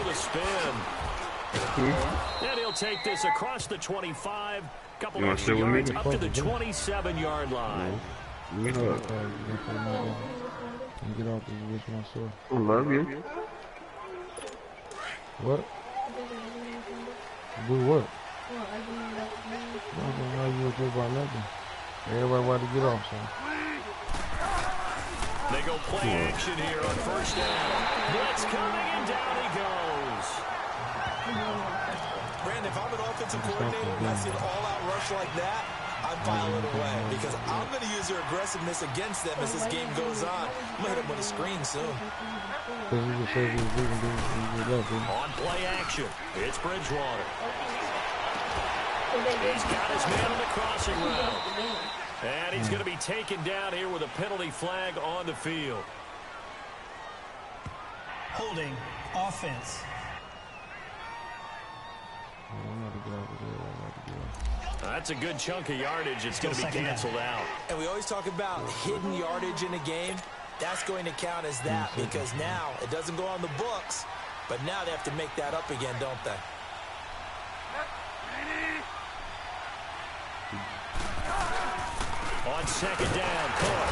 the spin. And he'll take this across the 25. Couple extra yards up to the 27-yard line. Get off the I love you. What? Do what? I don't know you were about nothing. Everybody want to get off, son. They go play action here on first down. Blitz coming, and down he goes. Brandon, if I'm an offensive coordinator and I see an all-out rush like that, I'm filing away because I'm going to use their aggressiveness against them as this game goes on. I'm going to hit them with a screen soon. On play action, it's Bridgewater. He's got his man on the crossing route. And he's going to be taken down here with a penalty flag on the field. Holding offense. That's a good chunk of yardage. It's going to be canceled out. And we always talk about hidden yardage in a game. That's going to count as that because now it doesn't go on the books, but now they have to make that up again, don't they? On second down, Cook.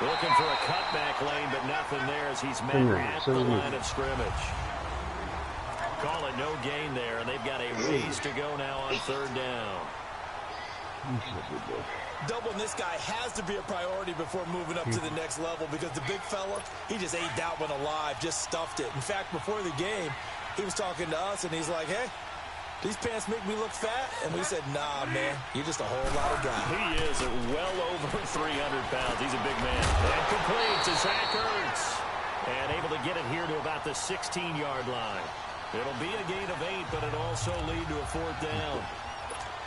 Looking for a cutback lane, but nothing there as he's met at the line of scrimmage. Call it no gain there, and they've got a ways to go now on third down. Doubling this guy has to be a priority before moving up to the next level because the big fella, he just ate that one alive, just stuffed it. In fact, before the game, he was talking to us, and he's like, hey, these pants make me look fat? And we said, nah, man, you're just a whole lot of guy. He is at well over 300 pounds. He's a big man. And complete to Zach Ertz. And able to get it here to about the 16-yard line. It'll be a gain of 8, but it'll also lead to a fourth down.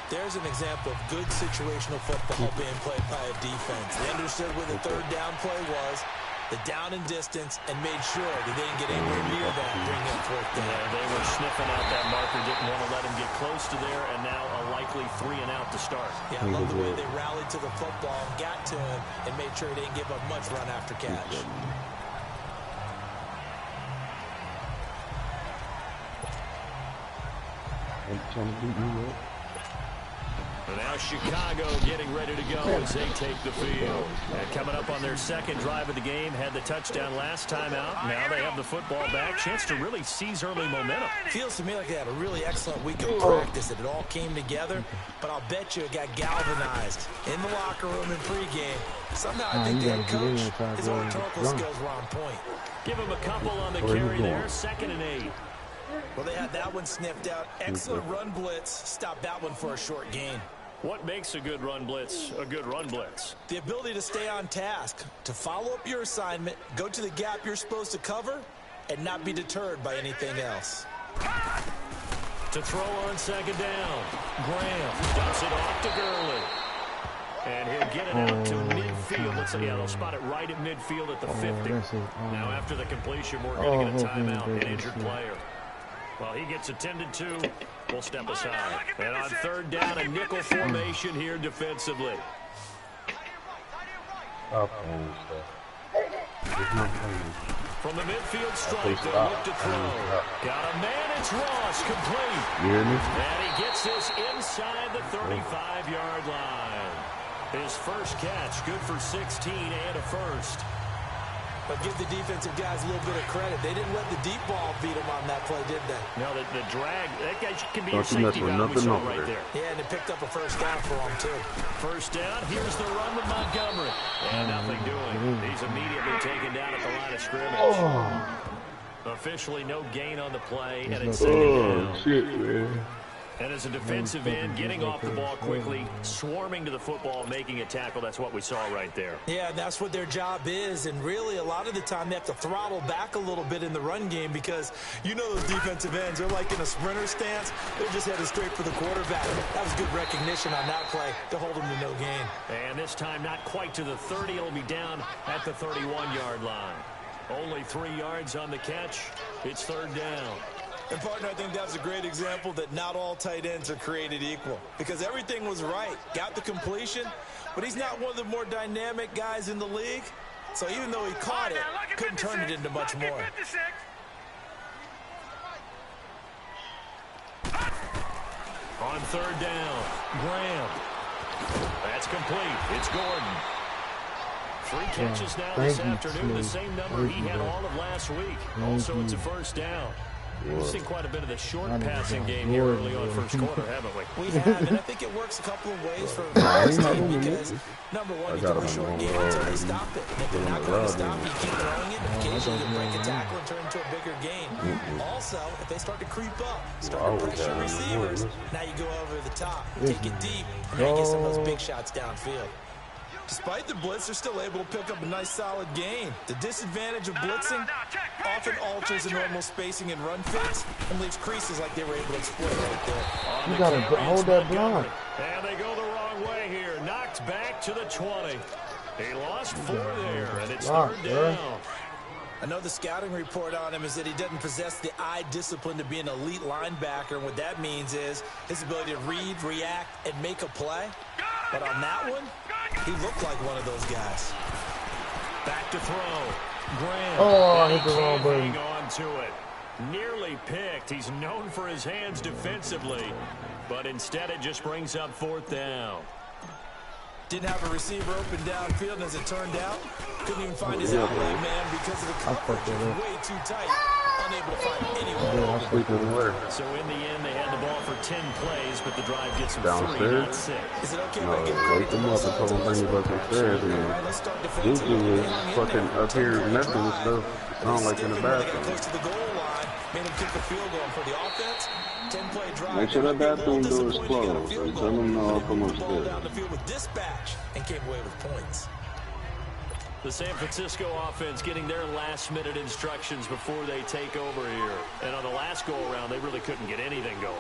There's an example of good situational football being played by a defense. They understood where the third down play was, the down and distance, and made sure that they didn't get anywhere near that and bring in fourth down. Yeah, they were sniffing out that marker, didn't want to let him get close to there, and now a likely 3 and out to start. Yeah, I love the way they rallied to the football, got to him, and made sure they didn't give up much run after catch. And now Chicago getting ready to go as they take the field. And coming up on their second drive of the game, had the touchdown last time out. Now they have the football back. Chance to really seize early momentum. Feels to me like they had a really excellent week of practice. It all came together, but I'll bet you it got galvanized in the locker room in pregame. Somehow I think the head coach, his rhetorical skills were on point. Give him a couple on the carry there, 2nd and 8. Well, they had that one sniffed out. Excellent run blitz. Stopped that one for a short gain. What makes a good run blitz a good run blitz? The ability to stay on task, to follow up your assignment, go to the gap you're supposed to cover, and not be deterred by anything else. To throw on second down. Graham dumps it off to Gurley. And he'll get it out to midfield. Let's see, yeah, they'll spot it right at midfield at the 50. Now after the completion, we're going to get a timeout, an injured player. Well, he gets attended to. We'll step aside. And on third down, a nickel formation here defensively. From the midfield stripe, they look to throw. Got a man, it's Ross, complete. And he gets this inside the 35-yard line. His first catch, good for 16 and a first. But give the defensive guys a little bit of credit. They didn't let the deep ball beat them on that play, did they? No, the drag, that guy can be your safety valve we saw right there. Yeah, and it picked up a first down for him, too. First down, here's the run with Montgomery. And nothing doing. He's immediately taken down at the line of scrimmage. Officially no gain on the play, and it's second down. Shit, man. And as a defensive end, getting off the ball quickly, swarming to the football, making a tackle, that's what we saw right there. Yeah, that's what their job is, and really a lot of the time they have to throttle back a little bit in the run game because you know those defensive ends, they're like in a sprinter stance, they're just headed straight for the quarterback. That was good recognition on that play to hold them to no gain. And this time not quite to the 30, it'll be down at the 31-yard line. Only 3 yards on the catch, it's third down. And, partner, I think that's a great example that not all tight ends are created equal because everything was right. Got the completion, but he's not one of the more dynamic guys in the league. So even though he caught it, couldn't turn it into much more. On third down, Graham. That's complete. It's Gordon. 3 catches now this afternoon, the same number he had all of last week. Also, it's a first down. We've seen quite a bit of the short passing game here early on first quarter, haven't we? We have, and I think it works a couple of ways for this team because, number one, you do a short game until they stop it. And if they're not going to stop, you keep throwing it. Occasionally, you break a tackle and turn into a bigger game. Also, if they start to creep up, start to pressure receivers, now you go over the top, take it deep, and now you get some of those big shots downfield. Despite the blitz, they're still able to pick up a nice, solid gain. The disadvantage of blitzing often alters the normal spacing and run fits and leaves creases like they were able to exploit right there. You got to hold that block. And they go the wrong way here. Knocked back to the 20. He lost 4 there, and it's third down. I know the scouting report on him is that he doesn't possess the eye discipline to be an elite linebacker. And what that means is his ability to read, react, and make a play. But on that one, he looked like one of those guys. Back to throw. Graham. Oh, I hit the wrong button. Hang on to it. Nearly picked. He's known for his hands defensively, but instead it just brings up 4th down. Didn't have a receiver open downfield, and as it turned out, couldn't even find his outlet man because of the coverage. It was way too tight. Unable to find anyone. So in the end, they had the ball for 10 plays, but the drive gets them 3, not 6. Is it okay? No, wake them up and tell them bring you back upstairs. And this dude was fucking up here messing with stuff. Sound like in the bathroom. Close to the goal line, made him kick the field goal for the offense. 10-play drive. Make sure that bathroom door is closed. And tell them no, I'll come upstairs. Down the field with dispatch and came away with points. The San Francisco offense getting their last-minute instructions before they take over here. And on the last go-around, they really couldn't get anything going.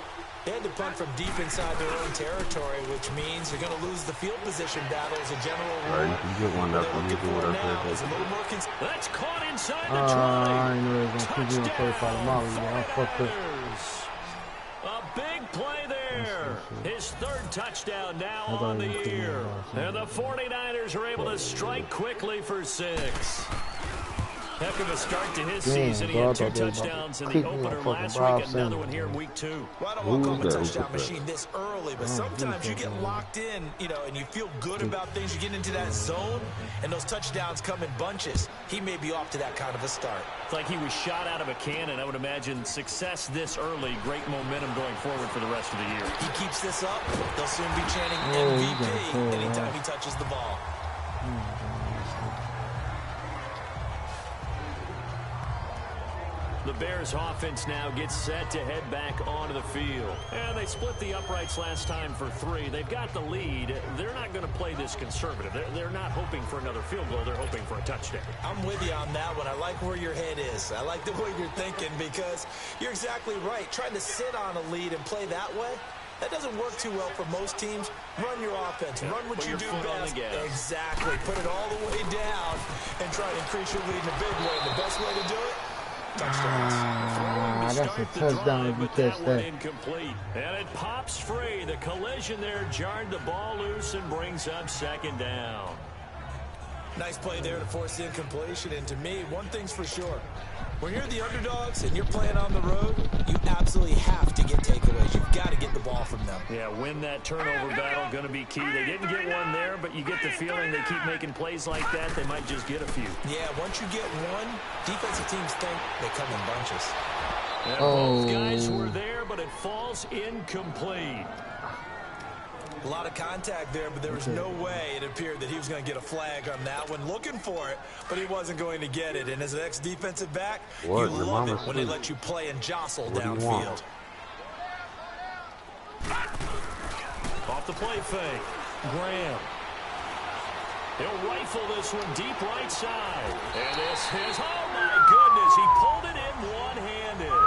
They had to punt from deep inside their own territory, which means they're going to lose the field position battle as a general rule. Right, you can get one up and you do what I said. That's caught inside the 20. I didn't know it was going to keep you in 35 miles. I fucked up. A big play there. His 3rd touchdown now on the year. And the 49ers are able to strike quickly for 6. Heck of a start to his season. He had 2 touchdowns in the opener last week, and another one here in week 2. Well, I don't want to call him a touchdown machine this early, but sometimes you get locked in, you know, and you feel good about things. You get into that zone, and those touchdowns come in bunches. He may be off to that kind of a start. It's like he was shot out of a cannon. I would imagine success this early, great momentum going forward for the rest of the year. He keeps this up, they'll soon be chanting MVP anytime he touches the ball. The Bears offense now gets set to head back onto the field. And they split the uprights last time for 3. They've got the lead. They're not going to play this conservative. They're not hoping for another field goal. They're hoping for a touchdown. I'm with you on that one. I like where your head is. I like the way you're thinking because you're exactly right. Trying to sit on a lead and play that way, that doesn't work too well for most teams. Run your offense. Run what you do best. Exactly. Put it all the way down and try to increase your lead in a big way. The best way to do it, that's a touchdown if you catch that. Incomplete. And it pops free. The collision there jarred the ball loose and brings up 2nd down. Nice play there to force the incompletion. And to me, one thing's for sure. When you're the underdogs and you're playing on the road, you absolutely have to get takeaways. You've got to get the ball from them. Yeah, win that turnover battle, going to be key. They didn't get one there, but you get the feeling they keep making plays like that, they might just get a few. Yeah, once you get one, defensive teams think they come in bunches. And both guys were there, but it falls incomplete. A lot of contact there, but there was no way it appeared that he was going to get a flag on that one. Looking for it, but he wasn't going to get it. And as an ex-defensive back, you love it when they let you play and jostle downfield. Off the play fake, Graham. He'll rifle this one deep right side. And this is, oh my goodness, he pulled it in one-handed.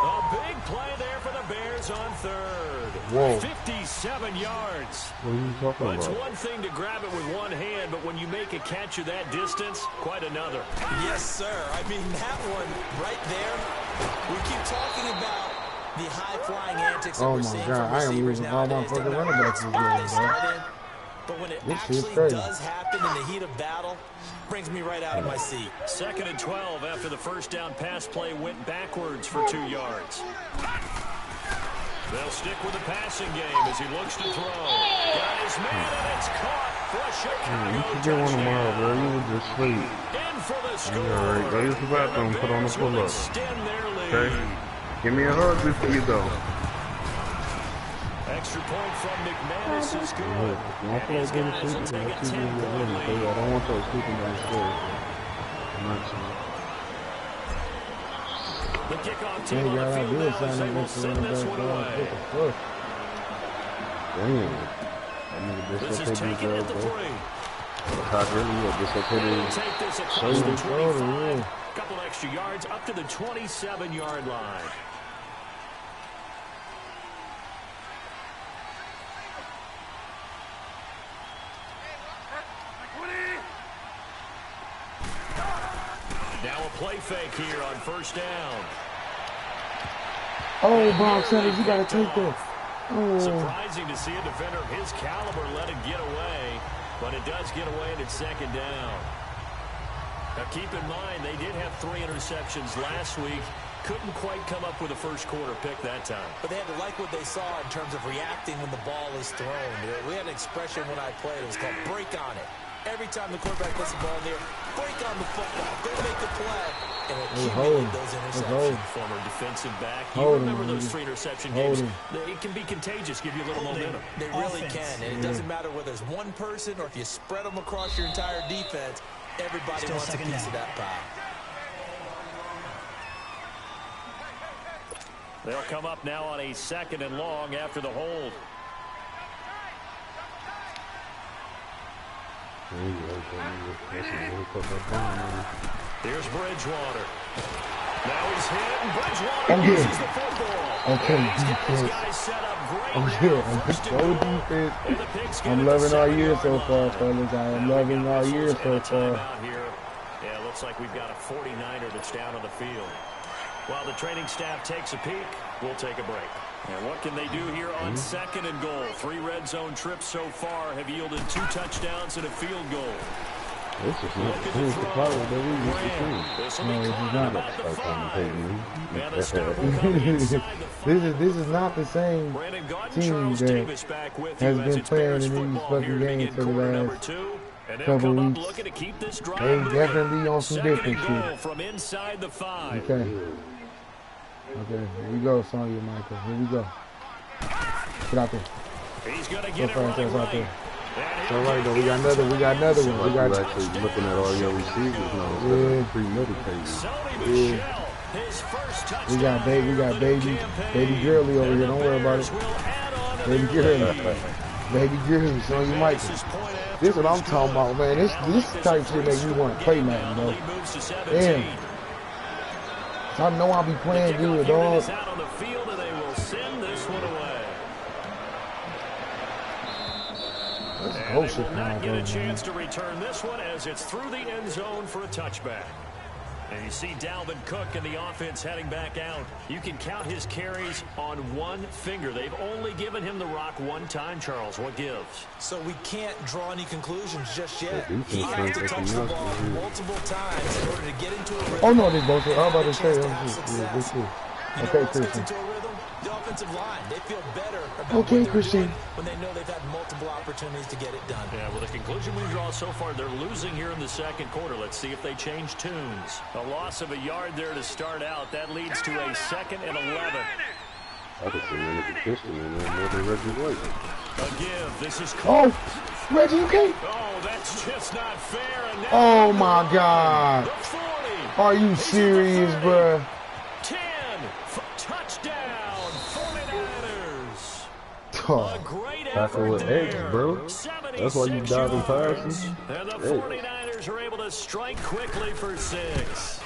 A big play there for the Bears on 3rd. Whoa. 57 yards. What are you talking about? It's one thing to grab it with one hand, but when you make a catch of that distance, quite another. Yes, sir. I mean, that one right there, we keep talking about the high-flying antics that we're seeing from receivers nowadays. But when it actually does happen in the heat of battle, brings me right out of my seat. 2nd and 12 after the first down pass play went backwards for 2 yards. They'll stick with the passing game as he looks to throw. Got his man, and it's caught for a Chicago you should get one tomorrow, bro. You would just sleep. in for the score. Alright, go use the bathroom, put on the pull-up. Okay? Give me a hug before you go. Extra point from McManus is good. Don't feel like getting sleepy. I don't want y'all sleeping downstairs. I'm not saying. The kickoff team on the field now as they will send this one away. Damn. This is taken at the 3. Dislocated. Take this across the 25. Couple extra yards up to the 27-yard line. Now a play fake here on first down. Oh, Bob Sanders, you gotta take that. Oh. Surprising to see a defender of his caliber let it get away, but it does get away and it's second down. Now keep in mind, they did have 3 interceptions last week. Couldn't quite come up with a first quarter pick that time. But they had to like what they saw in terms of reacting when the ball is thrown. We had an expression when I played, it was called break on it. Every time the quarterback puts the ball in there, break on the football, go make a play, and accumulate those interceptions. Former defensive back. You remember those 3 interception games. It can be contagious, give you a little momentum. They really can, and it doesn't matter whether it's one person or if you spread them across your entire defense, everybody wants a piece of that pie. They'll come up now on a 2nd and long after the hold. Here's Bridgewater. Now he's hit, and Bridgewater uses the football. Okay, defense. I'm loving our year so far, fellas. I am loving our year so far. Yeah, looks like we've got a 49er that's down on the field. While the training staff takes a peek, we'll take a break. And what can they do here on 2nd and goal? 3 red zone trips so far have yielded 2 touchdowns and a field goal. This is not the power that we used to see. No, this is not. This is not the same team that has been playing in these fucking games for the last couple weeks. They definitely on some different shit. Okay. Okay, here we go, Sonya Michael. Here we go. Get out there. He's gonna get it right. Out there. It's all right, though. We got another one. We got actually looking at all your receivers now. Premeditated. Yeah. We got baby girly over here. Don't worry about it. Baby girly, Sonya Michael. This is what I'm talking about, man. This type shit makes me want to play, man, bro. Damn. I know I'll be playing good, dog. Out on the field, and they will send this one away. And they will not get a chance to return this one as it's through the end zone for a touchback. And you see Dalvin Cook and the offense heading back out. You can count his carries on one finger. They've only given him the rock one time, Charles. What gives? So we can't draw any conclusions just yet. He has to touch the ball multiple times in order to get into a rhythm. Oh, no, they both are. I'm about to say, okay, Christian. The offensive line, they feel better about okay, Christian. When they know they've had multiple opportunities to get it done. Yeah, well, the conclusion we draw so far, they're losing here in the 2nd quarter. Let's see if they change tunes. A loss of a yard there to start out. That leads to a 2nd and 11. I could see Reggie Christian in there more than Reggie White. A give. This is close. Oh, Reggie, okay? Oh, that's just not fair. And oh, my God. Are you serious, bruh? 10. Touchdown. 49ers. Oh. A great effort with X, bro. That's why you dive in passes. And the 49ers are able to strike quickly for 6.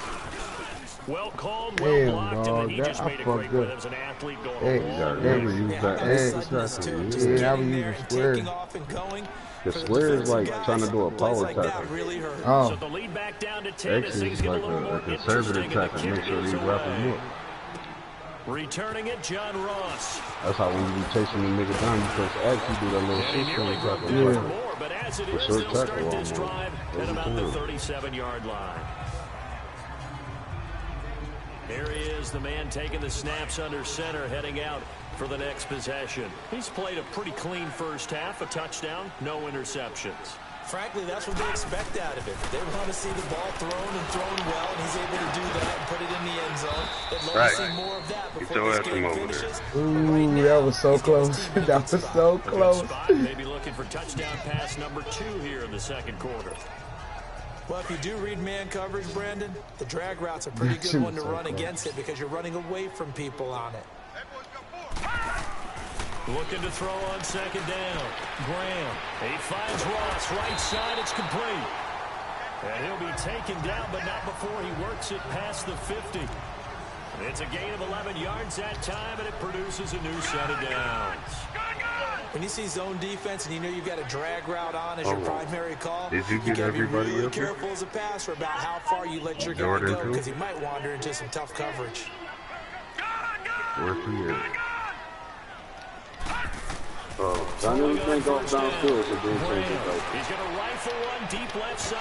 Well called, well blocked, and he just made a great play. That was an athlete going along. I was using square. The square is like trying to do a power tackle. So the lead back down to 10. X is like a conservative tackle. Make sure you wrap him up. Returning it, John Ross. That's how when you be chasing the nigga down, you first actually do that little short tackle. But as it is, they'll start this drive at about the 37-yard line. Here he is, the man taking the snaps under center, heading out. for the next possession. He's played a pretty clean first half, a touchdown, no interceptions. Frankly, that's what they expect out of it. They want to see the ball thrown and thrown well, and he's able to do that and put it in the end zone. They'd love to see more of that before this game finishes. Ooh, that was so close. That was so close. Maybe looking for touchdown pass number 2 here in the second quarter. Well, if you do read man coverage, Brandon, the drag route's a pretty good one to run against it because you're running away from people on it. Looking to throw on second down. Graham. He finds Ross. Right side. It's complete. And he'll be taken down, but not before he works it past the 50. It's a gain of 11 yards that time, and it produces a new set of downs. When you see zone defense and you know you've got a drag route on as your primary call, Did you get gotta be everybody really up careful as a passer about how far you let your guy go because he might wander into some tough coverage. Where's he at? Oh, I know you can't go downfield, so then change it out. He's going to rifle one deep left side.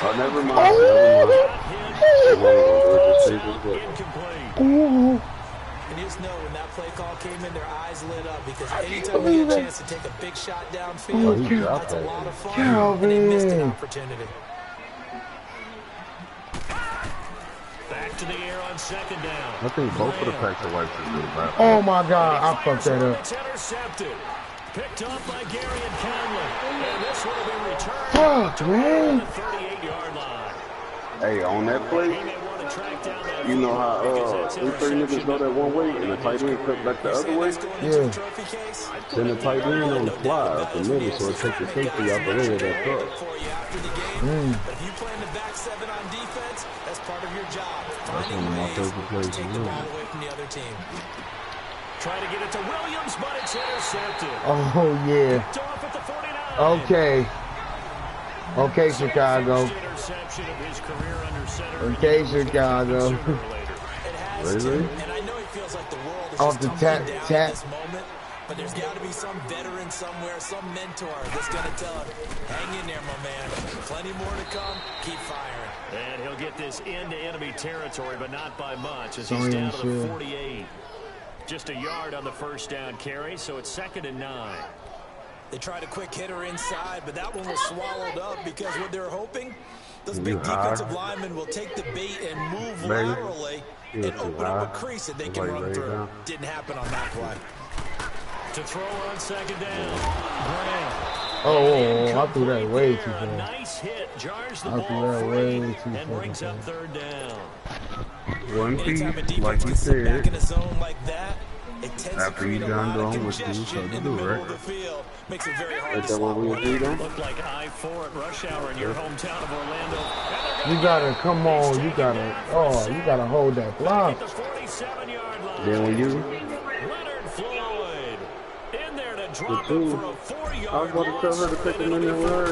Oh, never mind. Incomplete. And you just know when that play call came in, their eyes lit up because anytime you get a chance to take a big shot downfield, that's a lot of fun, and they missed an opportunity. Back to the air on second down. I think both of the packs of wipes are really bad. Oh my God, I fucked that up. It's intercepted. Picked off by Gary and Conley. And this will be returned. Fuck, man. The 38-yard line. Hey, on that play, you know how we 3 niggas go that one way and the tight end cut back the other way? Yeah. Then the tight end on the fly up the middle, so it takes the safety out the way of that truck. But if you play in the back 7 on defense, that's part of your job. That's one of my favorite plays Take the ball away from the other team. Try to get it to Williams, but it's intercepted. Oh, yeah. Picked off at the 49. Okay. Okay, Chicago. Interception of his career under center. Okay, Chicago. It has to, and I know he feels like the world is Off just the tumbling down tap. at this moment, but there's got to be some veteran somewhere, some mentor that's going to tell him, hang in there, my man. Plenty more to come. Keep firing. And he'll get this into enemy territory, but not by much, as he's down to the 48. Just a yard on the first down carry, so it's 2nd and 9. They tried a quick hitter inside, but that one was swallowed up because what they're hoping, those big defensive linemen will take the bait and move laterally and open up a crease that they can run through. Didn't happen on that play. To throw on second down. Graham. Oh, I threw that way too A far. nice hit, jars the I threw ball that way free, too and far. brings up 3rd down. One piece, Anytime a defense like you can sit back said, in a zone like that, it tends to after you create a done lot of doing what you congestion supposed to in the do, middle right? of the field. Makes it very hard Ain't to that what slot we one do, in. though? Looked like I-4 at rush hour in your hometown of Orlando. You gotta, come on, you gotta hold that block. The 47-yard line. Then when you, Leonard Floyd in there to the drop two, it for a 4-yard I was about to tell her to take a minute with her.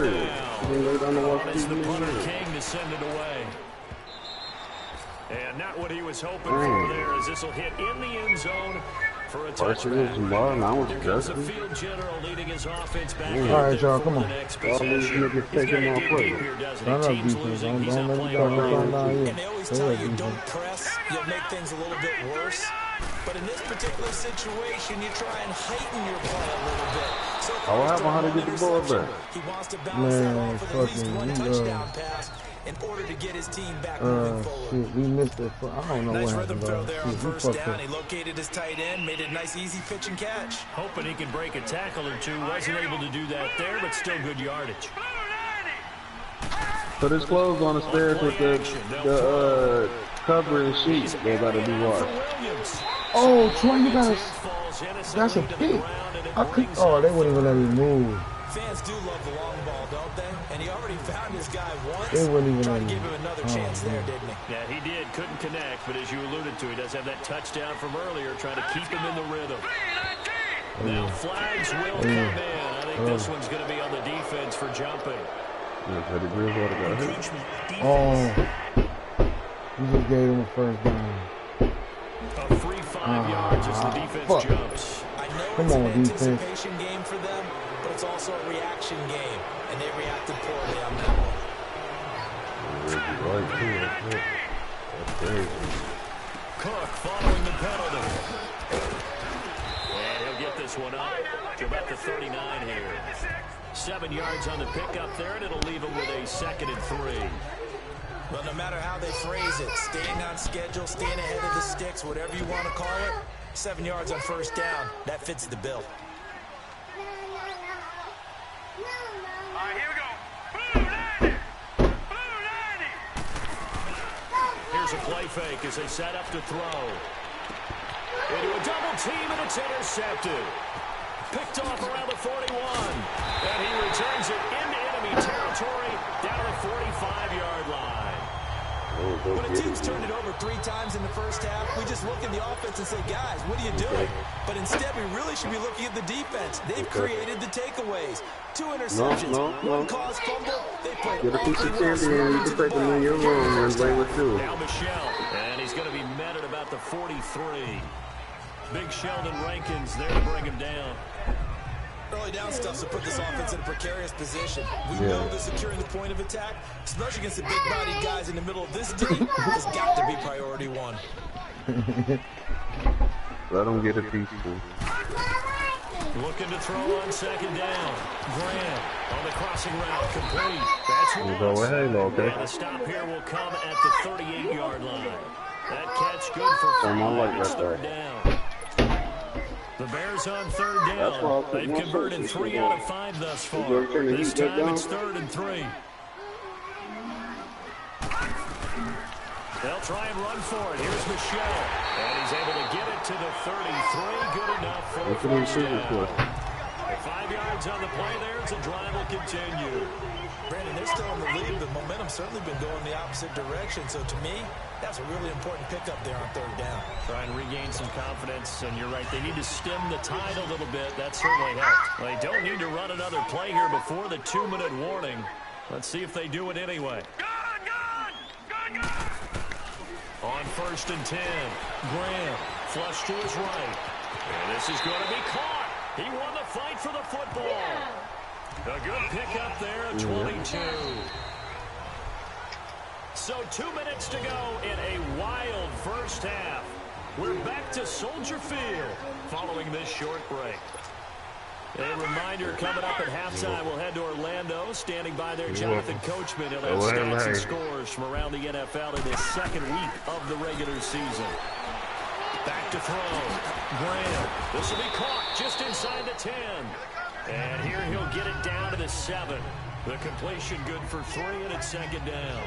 She didn't lay down to watch It's the punter TV. King to send it away. And not what he was hoping for there, as this will hit in the end zone for a touchback. Tomorrow, and I was Here comes the adjusting. field general leading his offense back. All right, y'all, come on. All these niggas taking my play. Run up defense. Don't let me go. And they always tell you, don't press. You'll make things a little bit worse. But in this particular situation, you try and heighten your play a little bit. So Oh, what happened? How to get the ball back? he wants to bounce that Man, off with at least fucking, one we, touchdown pass in order to get his team back moving forward. Shit, we missed it. I don't know Nice what rhythm happened, throw bro. there on Shit, we first fucked down. up. He located his tight end, made a nice easy pitch and catch. Hoping he can break a tackle or two. Wasn't able to do that there, but still good yardage. Put his clothes on the stairs with the cover and sheet. They gotta be washed. Oh, Troy, you gotta. That's a pick. I could. Oh, they wouldn't even let me move. Fans do love the long ball, don't they? And he already found his guy once. They wouldn't even Tried let to me. give him another chance there, didn't he? Yeah, he did. Couldn't connect, but as you alluded to, he does have that touchdown from earlier, trying to keep him in the rhythm. Now flags will come in. I think this one's going to be on the defense for jumping. Oh, you just gave him a first down. A free 5 yards as the defense fuck. jumps. I know Come it's on, an defense. anticipation game for them, but it's also a reaction game, and they reacted poorly on that one. Cook following the penalty. this one up to about the 39 here. 7 yards on the pickup there, and it'll leave them with a 2nd and 3. Well, no matter how they phrase it, staying on schedule, staying ahead of the sticks, whatever you want to call it, 7 yards on first down, that fits the bill. All right, here we go. Blue 90! Blue 90! Here's a play fake as they set up to throw. Into a double team, and it's intercepted. Picked off around the 41. And he returns it into enemy territory down to the 45-yard line. When a team's turned it over 3 times in the first half, we just look at the offense and say, guys, what are you doing? But instead, we really should be looking at the defense. They've created the takeaways. 2 interceptions, 1 caused fumble. They played get a piece of candy and you can take them in your room and play with you. Now Michelle, and he's going to be met at about the 43. Big Sheldon Rankins there to bring him down. Early down stuff to put this offense in a precarious position. We know that securing the point of attack, especially against the big-bodied guys in the middle of this team, has got to be priority 1. Let them get a piece. Looking to throw on 2nd down. Graham on the crossing route, complete. That's one. And the stop here will come at the 38-yard line. That catch good for 5. It's 3rd down. The Bears on 3rd down. They've converted 3 out of 5 thus far. This time it's 3rd and 3. They'll try and run for it. Here's Michelle. And he's able to get it to the 33. Good enough for the first down. 5 yards on the play there as the drive will continue. Brandon, they're still in the lead. The momentum's certainly been going the opposite direction. So to me, that's a really important pickup there on 3rd down. Try and regain some confidence, and you're right. They need to stem the tide a little bit. That certainly helped. They don't need to run another play here before the 2-minute warning. Let's see if they do it anyway. On 1st and 10, Graham flush to his right. And this is going to be caught. He won the fight for the football. A good pickup there at 22. So 2 minutes to go in a wild first half. We're back to Soldier Field following this short break. A reminder coming up at halftime, we'll head to Orlando. Standing by there, Jonathan Coachman. He'll have stats and scores from around the NFL in his 2nd week of the regular season. Back to throw. Graham. This will be caught just inside the 10. And here he'll get it down to the 7. The completion good for 3, and it's 2nd down.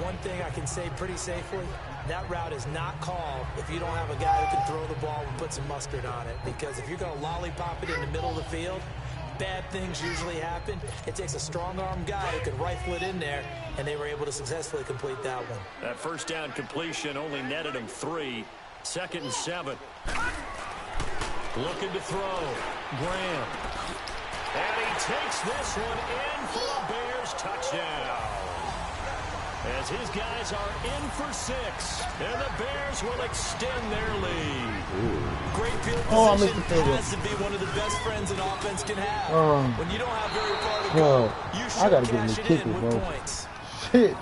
One thing I can say pretty safely, that route is not called if you don't have a guy who can throw the ball and put some mustard on it. Because if you're going to lollipop it in the middle of the field, bad things usually happen. It takes a strong-arm guy who can rifle it in there, and they were able to successfully complete that one. That first down completion only netted him 3. 2nd and 7. Looking to throw. Graham. And he takes this one in for a Bears touchdown. As his guys are in for 6, and the Bears will extend their lead. Great field position has to be one of the best friends an offense can have. When you don't have very far to go, you should cash it in with points. Shit.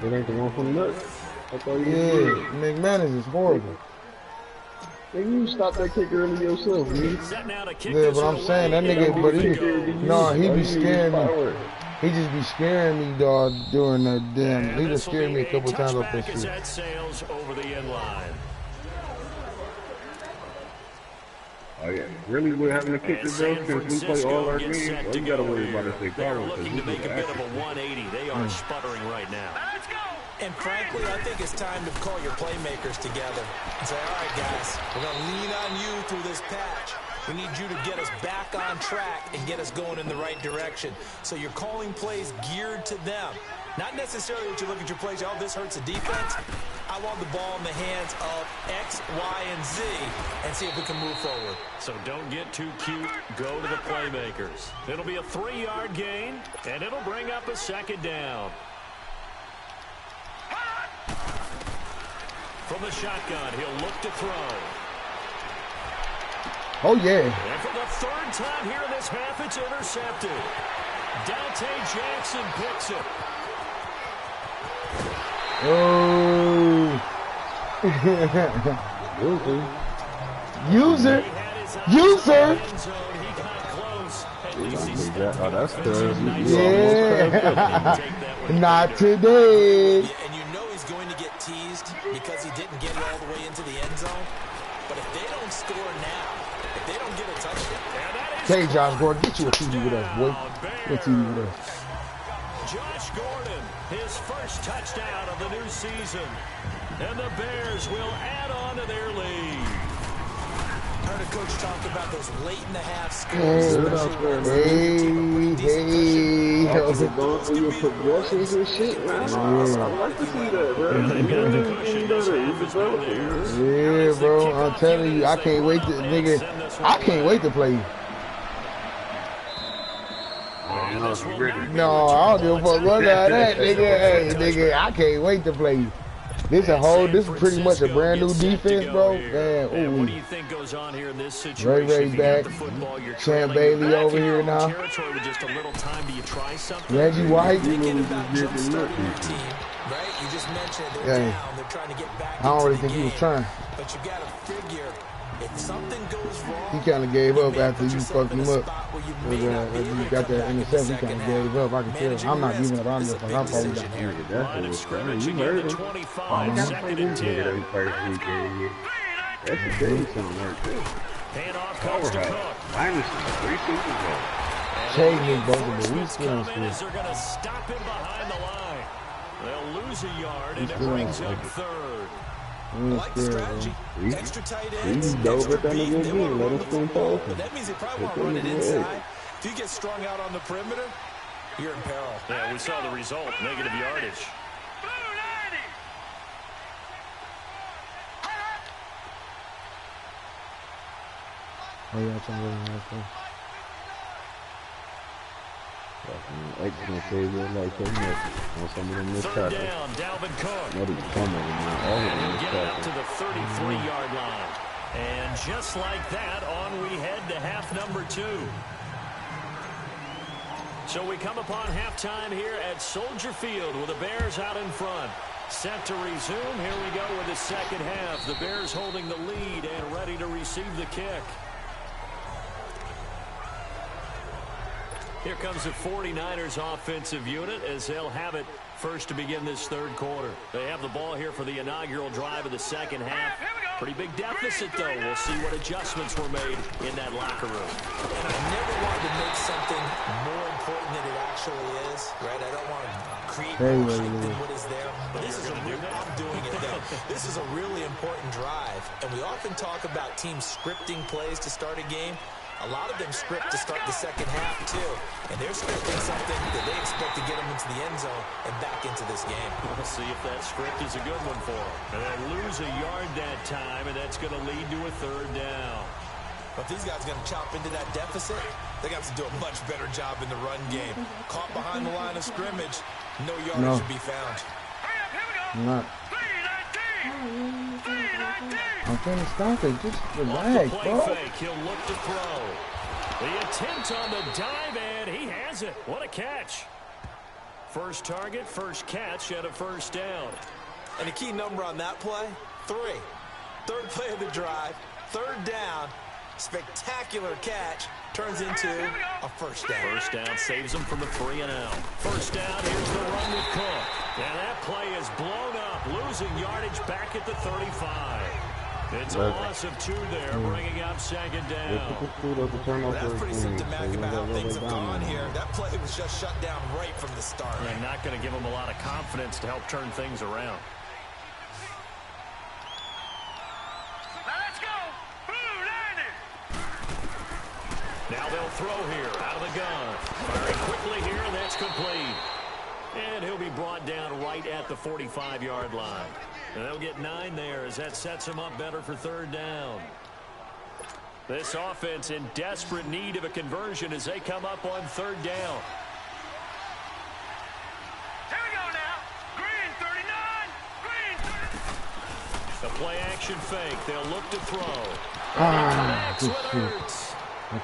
It ain't the one from the nuts. McManus is horrible. Then you stop that kicker early yourself, man. Yeah, but I'm saying that nigga, but he be scaring me. He just be scaring me, dog, during that damn. He just scared me a couple times up this shit. Over the end line. Oh yeah, really we're having to kick the ball since we play all our games. All you gotta worry about is they They're looking to make a bit of a 180. They are sputtering right now. Let's go! And frankly, I think it's time to call your playmakers together and say, all right, guys, we're going to lean on you through this patch. We need you to get us back on track and get us going in the right direction. So you're calling plays geared to them. Not necessarily that you look at your plays, oh, this hurts the defense. I want the ball in the hands of X, Y, and Z and see if we can move forward. So don't get too cute. Go to the playmakers. It'll be a 3-yard gain, and it'll bring up a 2nd down. From the shotgun, he'll look to throw. Oh, yeah. And for the 3rd time here in this half, it's intercepted. Dante Jackson picks it. Oh. User. He had his You, sir. Oh, that's good. Yeah. Not today. And you know he's going to get teased because he didn't get it all the way into the end zone. But if they don't score now, if they don't get a touchdown. Hey, Josh Gordon, get you a TD with us, boy. Get a TD with us. Josh Gordon, his first touchdown of the new season. And the Bears will add on to their lead. I heard a coach talk about those late in the half scores. Hey. Going through your progressions and shit, man. I like to see that, bro. Yeah, bro. I'm telling you, I can't wait to, nigga. I can't wait to play. No, I don't give a fuck about that, nigga. Hey, nigga, I can't wait to play. This is pretty much a brand new defense, bro. Man, ooh. What do you think goes on here in this situation? Ray back. Champ Bailey over here now. Reggie White. I don't really think he was trying. But you gotta figure if something goes wrong. He kind of gave up after you fucked him up. You got that interception, he kind of gave up. I can tell. I'm not giving up. I'm just like, I'm probably down. You heard him. That's a good song right there. Handoff comes to Cook. Chase me, both of them. We still on They're going to stop him behind the line. They'll lose a yard, and it brings up third. Like the strategy. Extra tight ends. Let us spin forward. But that means they probably won't run it inside. If you get strung out on the perimeter, you're in peril. Yeah, we saw the result. Negative yardage. Oh, yeah, I'm trying to go in there. Excellent save like on some of them missed Third tackles. down, Dalvin Cook. Not even some of them, man. All of them missed Get out tackles. to the 33-yard line. And just like that, on we head to half number 2. So we come upon halftime here at Soldier Field with the Bears out in front. Set to resume. Here we go with the second half. The Bears holding the lead and ready to receive the kick. Here comes the 49ers offensive unit as they'll have it first to begin this third quarter. They have the ball here for the inaugural drive of the second half. Pretty big deficit, though. We'll see what adjustments were made in that locker room. And I never wanted to make something more important than it actually is, right? I don't want to create more hype than what is there. But this is I'm doing it, though. This is a really important drive. And we often talk about teams scripting plays to start a game. A lot of them script to start the second half, too. And they're scripting something that they expect to get them into the end zone and back into this game. We'll see if that script is a good one for them. And they lose a yard that time, and that's going to lead to a third down. But if these guys are going to chop into that deficit, they got to do a much better job in the run game. Caught behind the line of scrimmage, no yardage to be found. Not. I'm trying to stop it. Just relax, bro. Fake. He'll look to throw. The attempt on the dive, and he has it. What a catch. First target, first catch, and a first down. And a key number on that play, 3. Third play of the drive, third down, spectacular catch, turns into a first down. First down saves him from the 3-and-out. First down, here's the run with Cook. And that play is blown up, losing yardage back at the 35. It's a loss of 2 there, bringing up second down. That's pretty symptomatic about how things have gone here. That play was just shut down right from the start. They're not going to give him a lot of confidence to help turn things around. Let's go! Now they'll throw here, out of the gun. Firing quickly here, and that's complete. And he'll be brought down right at the 45-yard line. And they'll get 9 there as that sets him up better for third down. This offense in desperate need of a conversion as they come up on third down. Here we go now. Green 39. Green 30. The play action fake. They'll look to throw. Good shit.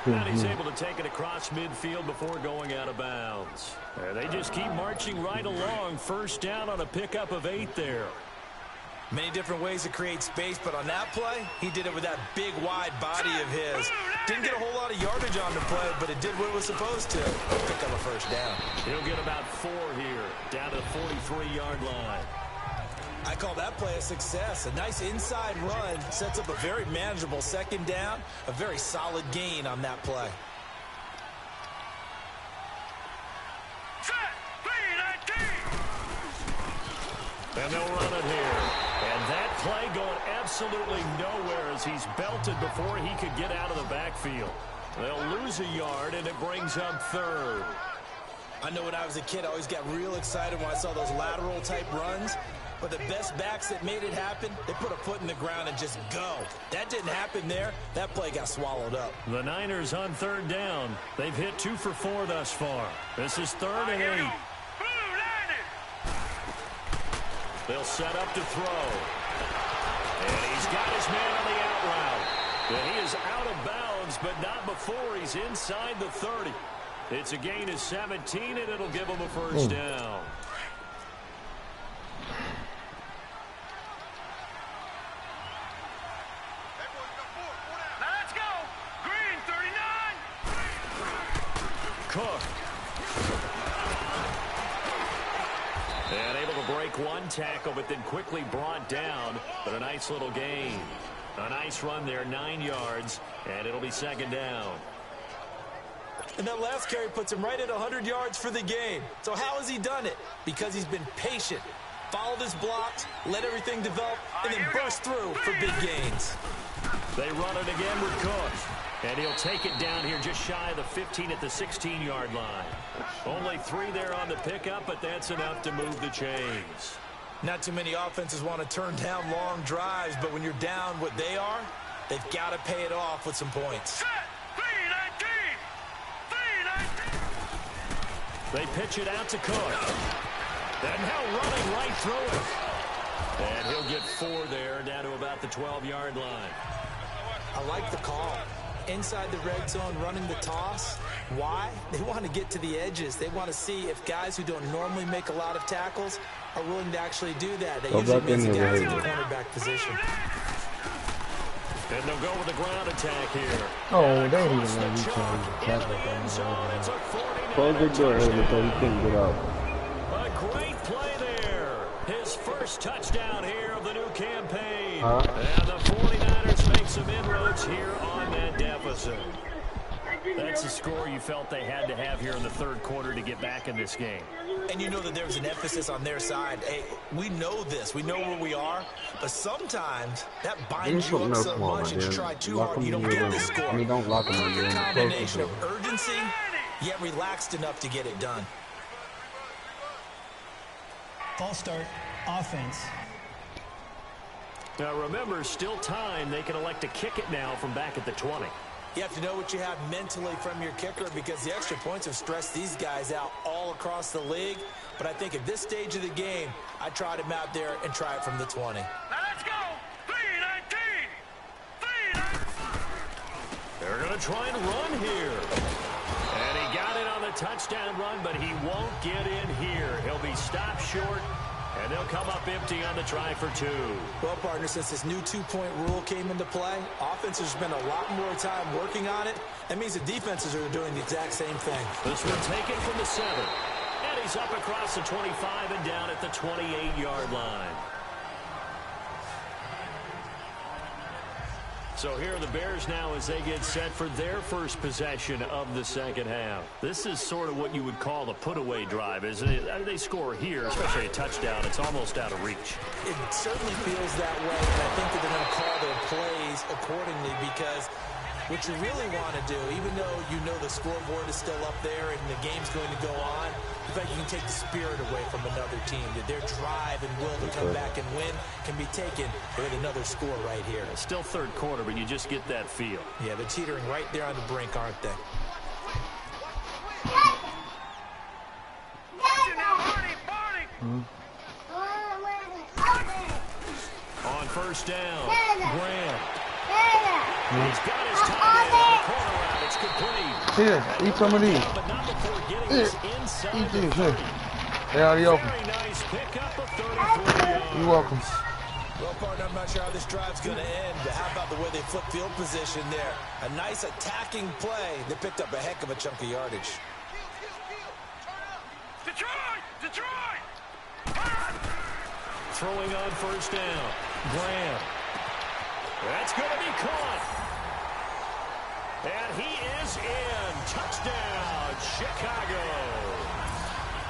And he's able to take it across midfield before going out of bounds. They just keep marching right along. First down on a pickup of 8 there. Many different ways to create space, but on that play, he did it with that big, wide body of his. Didn't get a whole lot of yardage on the play, but it did what it was supposed to. Pick up a first down. He'll get about 4 here, down to the 43-yard line. I call that play a success. A nice inside run sets up a very manageable second down, a very solid gain on that play. And they'll run it here. And that play going absolutely nowhere as he's belted before he could get out of the backfield. They'll lose a yard, and it brings up 3rd. I know when I was a kid, I always got real excited when I saw those lateral-type runs. But the best backs that made it happen, they put a foot in the ground and just go. That didn't happen there. That play got swallowed up. The Niners on 3rd down. They've hit 2 for 4 thus far. This is 3rd and 8. They'll set up to throw. And he's got his man on the out route. And he is out of bounds, but not before he's inside the 30. It's a gain of 17, and it'll give him a first down. Let's go. Green 39. Cook. And able to break one tackle, but then quickly brought down. But a nice little gain. A nice run there, 9 yards, and it'll be 2nd down. And that last carry puts him right at 100 yards for the game. So how has he done it? Because he's been patient, followed his blocks, let everything develop, and then burst through for big gains. They run it again with Cook. And he'll take it down here just shy of the 15 at the 16-yard line. Only 3 there on the pickup, but that's enough to move the chains. Not too many offenses want to turn down long drives, but when you're down what they are, they've got to pay it off with some points. They pitch it out to Cook. And now running right through it. And he'll get 4 there, down to about the 12-yard line. I like the call. Inside the red zone, running the toss. Why? They want to get to the edges. They want to see if guys who don't normally make a lot of tackles are willing to actually do that. They usually miss the guys in the cornerback position. And they'll go with the ground attack here. Oh, they didn't even let me change. Close the door so he couldn't get out. A great play there. His first touchdown here of the new campaign. And the 49ers make some inroads here on that deficit. That's the score you felt they had to have here in the 3rd quarter to get back in this game. And you know that there was an emphasis on their side. Hey, we know this. We know where we are. But sometimes that binds you up so much and you try too hard, you don't get the score. I mean, don't lock him in. A combination of urgency, yet relaxed enough to get it done. False start, offense. Now remember, still time. They can elect to kick it now from back at the 20. You have to know what you have mentally from your kicker because the extra points have stressed these guys out all across the league. But I think at this stage of the game, I tried him out there and try it from the 20. Now let's go. 3-19. 3-19. They're going to try and run here. And he got it on the touchdown run, but he won't get in here. He'll be stopped short, and they'll come up empty on the try for 2. Well, partner, since this new 2-point rule came into play, offenses spend a lot more time working on it. That means the defenses are doing the exact same thing. This one taken from the 7. And he's up across the 25 and down at the 28-yard line. So here are the Bears now as they get set for their first possession of the second half. This is sort of what you would call a put-away drive, isn't it? They score here, especially a touchdown. It's almost out of reach. It certainly feels that way, and I think that they're going to call their plays accordingly because what you really want to do, even though you know the scoreboard is still up there and the game's going to go on, in fact, you can take the spirit away from another team. That their drive and will to come back and win can be taken with another score right here. It's still 3rd quarter, but you just get that feel. Yeah, they're teetering right there on the brink, aren't they? On first down, Graham. He's got his time in on the corner route. It's complete. Here, eat some of these. But not before getting Here, us inside eat the these. 30. They're already open. Very nice pickup of 33 yards. You're welcome. Well, partner, I'm not sure how this drive's going to end, but how about the way they flip field position there? A nice attacking play. They picked up a heck of a chunk of yardage. Detroit! Detroit! Throwing on first down. Graham. That's going to be caught. And he is in. Touchdown, Chicago.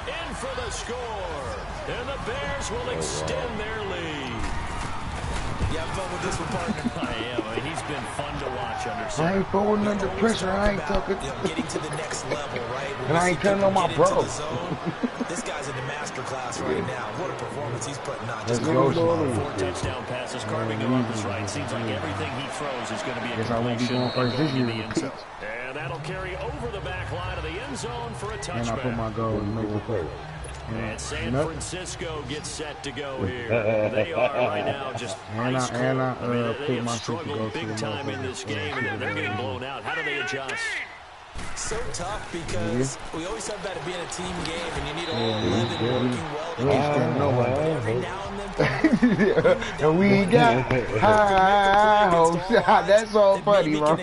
In for the score. And the Bears will extend their lead. You have fun with this one, partner? I am. He's been fun to watch under center. I ain't falling under pressure. I ain't talking. Getting to the next level, right? And I ain't telling on my bro. This guy's in the master class right now. What a performance he's putting on. Just Let's go, 4 touchdown passes, carving them up his right. Seems like everything he throws is going to be a completion and going to the end zone. And that'll carry over the back line of the end zone for a touchback. And I put my goal in the play. And San Francisco gets set to go here. They are right now just ice cold. They have struggled big time in this game, and they're getting blown out. How do they adjust? So tough because we always talk about it being a team game, and you need all 11 working well together. Every now and then, and we ain't got high hopes. That's so funny, bro.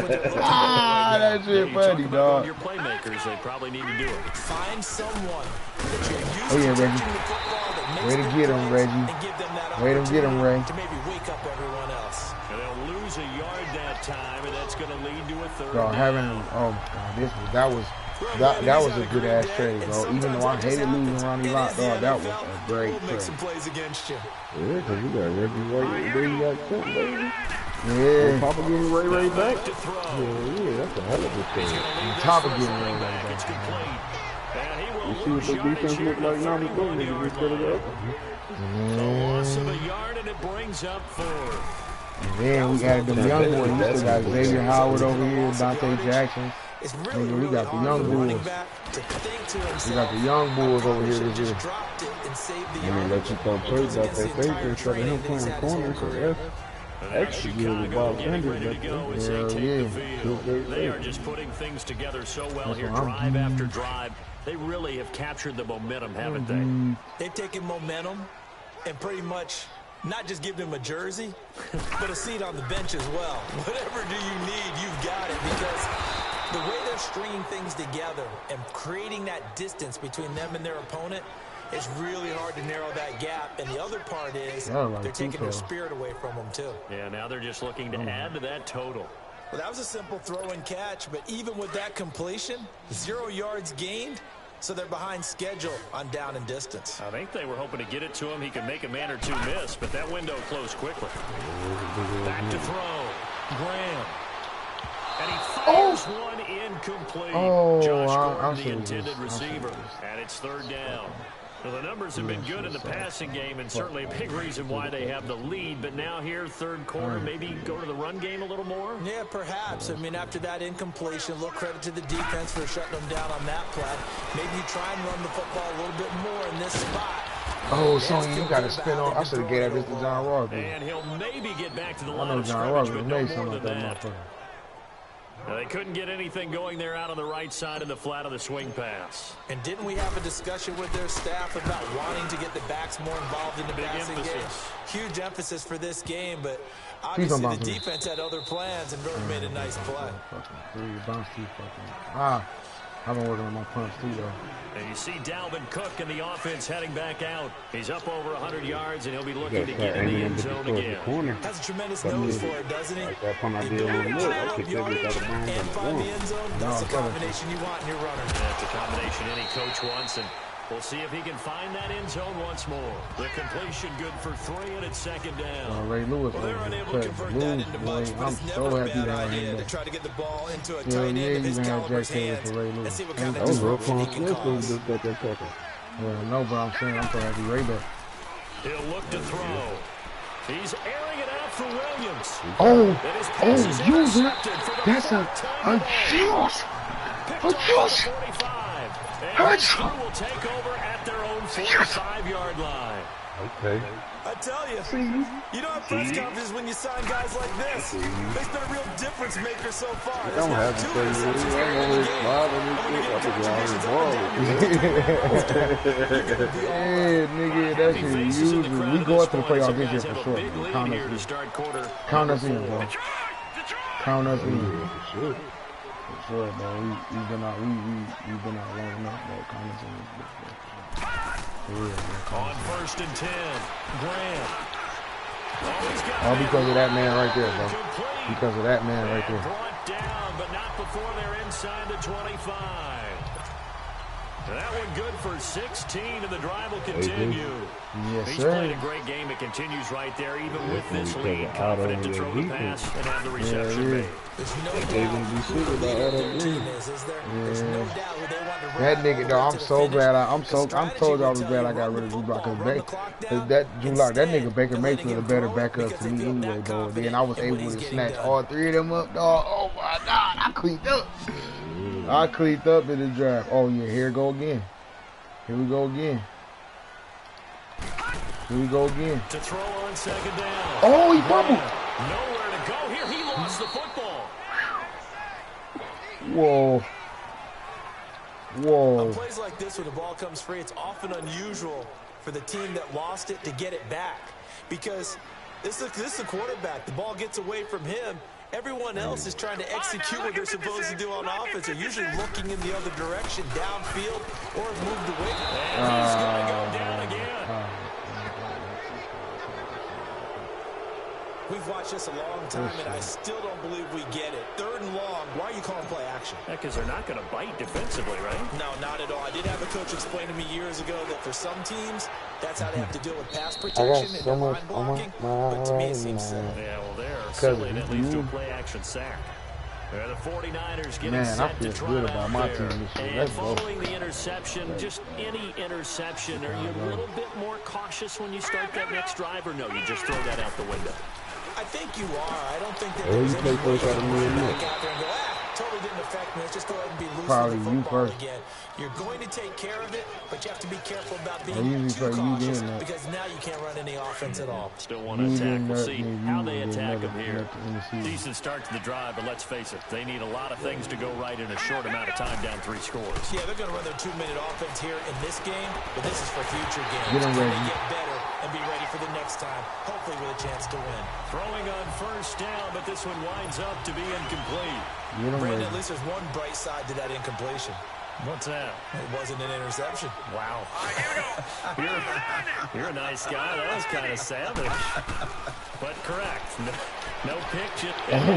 That shit funny, dog. Your playmakers, they probably need to do it. Find someone that you're used Oh yeah, to Reggie. touching the football that makes Way to get him, Reggie. and give them that Way to get him, Ray. to maybe wake up everyone else. And they'll lose a yard that time, and that's going to lead to a third Bro, down. having that was a good ass trade, bro. Even though I hated losing Ronnie Lott, dog, that was a great We'll make trade. some plays against you. Yeah, because you got Reggie White, then you got Clint, baby. Yeah, Papa getting Ray back. To throw. Yeah, that's a hell of a thing. on top of getting Ray Back, back. it's complete. And he will You see what lose the yardage defense here look to the like now? 31 yard Just put it line. up. A loss of a yard, and it brings up fourth. And then we added them young boys. We still got Xavier Howard over here, Dante Jackson. It's Nigga, really, we got the hard young for the running bulls. back to think to We himself, got the young bulls over here should've this year. just dropped it and saved the And they yardage. let you throw plays out that face instead of him playing corner, so that's extra good with Bob Getting Sanders ready to back go there. as they Hell take yeah. the field. They are just putting things together so well That's here, what I'm drive after drive. They really have captured the momentum, haven't they? They've taken momentum and pretty much not just give them a jersey, but a seat on the bench as well. Whatever do you need, you've got it, because the way they're stringing things together and creating that distance between them and their opponent, it's really hard to narrow that gap. And the other part is they're taking their spirit away from them, too. Yeah, now they're just looking to add to that total. Well, that was a simple throw and catch, but even with that completion, 0 yards gained, so they're behind schedule on down and distance. I think they were hoping to get it to him. He could make a man or two miss, but that window closed quickly. Back to throw. Graham. And he fires one incomplete. Josh Gordon, the intended receiver. And it's third down. Well, the numbers have been good in the passing game, and certainly a big reason why they have the lead. But now here, third quarter, maybe go to the run game a little more? Yeah, perhaps. I mean, after that incompletion, a little credit to the defense for shutting them down on that play. Maybe you try and run the football a little bit more in this spot. Oh, Sonya, you got to spin on. I should have gave that to John Ross. And he'll maybe get back to the I line know of John Ross scrimmage, would but have no made more something than like that that. motherfucker. Now, they couldn't get anything going there out on the right side of the flat of the swing pass. And didn't we have a discussion with their staff about wanting to get the backs more involved in the passing game? Huge emphasis for this game, but obviously the defense had other plans and really made a nice play. I've been working on my punch too, though. And you see Dalvin Cook in the offense heading back out. He's up over 100 yards, and he'll be looking to get in the end zone again. Has a tremendous nose for it, doesn't he? Like that one I did on the look. I picked everything out of bounds And on find the the end zone. That's the combination you want in your runner. That's a combination any coach wants, and we'll see if he can find that end zone once more. The completion good for 3, and it's second down. Ray Lewis, Well, they're unable to convert that into much, but I'm it's so never a happy bad that idea I to try to get the ball into a Yeah, tight end yeah, of his you can have caliber's Jack Taylor hands for Ray Lewis. and see what kind of That was real disruption he fun. can Smith cause. just got that tackle. Yeah, no, but I'm saying I'm so happy Ray back. He'll look to throw. He's airing it out for Williams. Oh, Use it. That's a juice. A juice. 45. And will take over at their own 45-yard line. Okay. I tell you, you don't have press conferences when you sign guys like this. He's been a real difference maker so far. I don't have to say you. I'm always smiling and shit. Hey, nigga, that shit usually. We go up to the playoffs this year for sure. Count us in. Count us in, bro. Count us in. For sure. For sure, bro. We've been out long enough, bro. Count us in. On 1st and 10, Graham. All because of that man right there, bro. Because of that man right there. Brought down, but not before they're inside the 25. That one good for 16, and the drive will continue. Yes, He's sir. played a great game. It continues right there, even with this lead. Confident to throw the pass and have the reception made. There's no doubt who their team is there? There's no doubt who they want to run. That nigga, though, I'm so glad. I'm told you I was glad I got rid of Drew Lock. Cause that Drew Lock, that nigga Baker Mayfield a better backup to me anyway, bro. Then I was able to snatch all three of them up, dog. Oh my God, I cleaned up. I cleaned up in the draft. Oh yeah, here we go again. Here we go again. Here we go again. To throw on 2nd down. Oh, he fumbled. Nowhere to go here. He lost the football. Whoa. Whoa. On plays like this where the ball comes free, it's often unusual for the team that lost it to get it back. Because this is a quarterback. The ball gets away from him. Everyone else is trying to execute what they're supposed to do on offense. They're usually looking in the other direction, downfield, or moved away. And he's going to go down again. We've watched this a long time, and I still don't believe we get it. 3rd and long. Why are you calling play action? Because they're not going to bite defensively, right? No, not at all. I did have a coach explain to me years ago that for some teams, that's how they have to deal with pass protection and line blocking. But to me, it seems silly. Yeah, well, they're silly. That leads to a play action sack. The 49ers getting set to try it out there. And following the interception, just any interception, are you a little bit more cautious when you start that next drive, or no, you just throw that out the window? I think you are. I don't think that there's any way you can back out there and go, totally didn't affect me. Let's just go ahead and be loose with the football again. You're going to take care of it, but you have to be careful about being too cautious because now you can't run any offense at all. Still want to attack. We'll see how they attack them here. Decent start to the drive, but let's face it, they need a lot of things to go right in a short amount of time down 3 scores. Yeah, they're going to run their 2-minute offense here in this game, but this is for future games. Get them ready. Get better and be ready for the next time, hopefully with a chance to win. Throwing on 1st down, but this one winds up to be incomplete. Brandon, at least there's one bright side to that incompletion. What's that? It wasn't an interception. Wow. You're a nice guy. That was kind of savage. But correct. No pick. User. And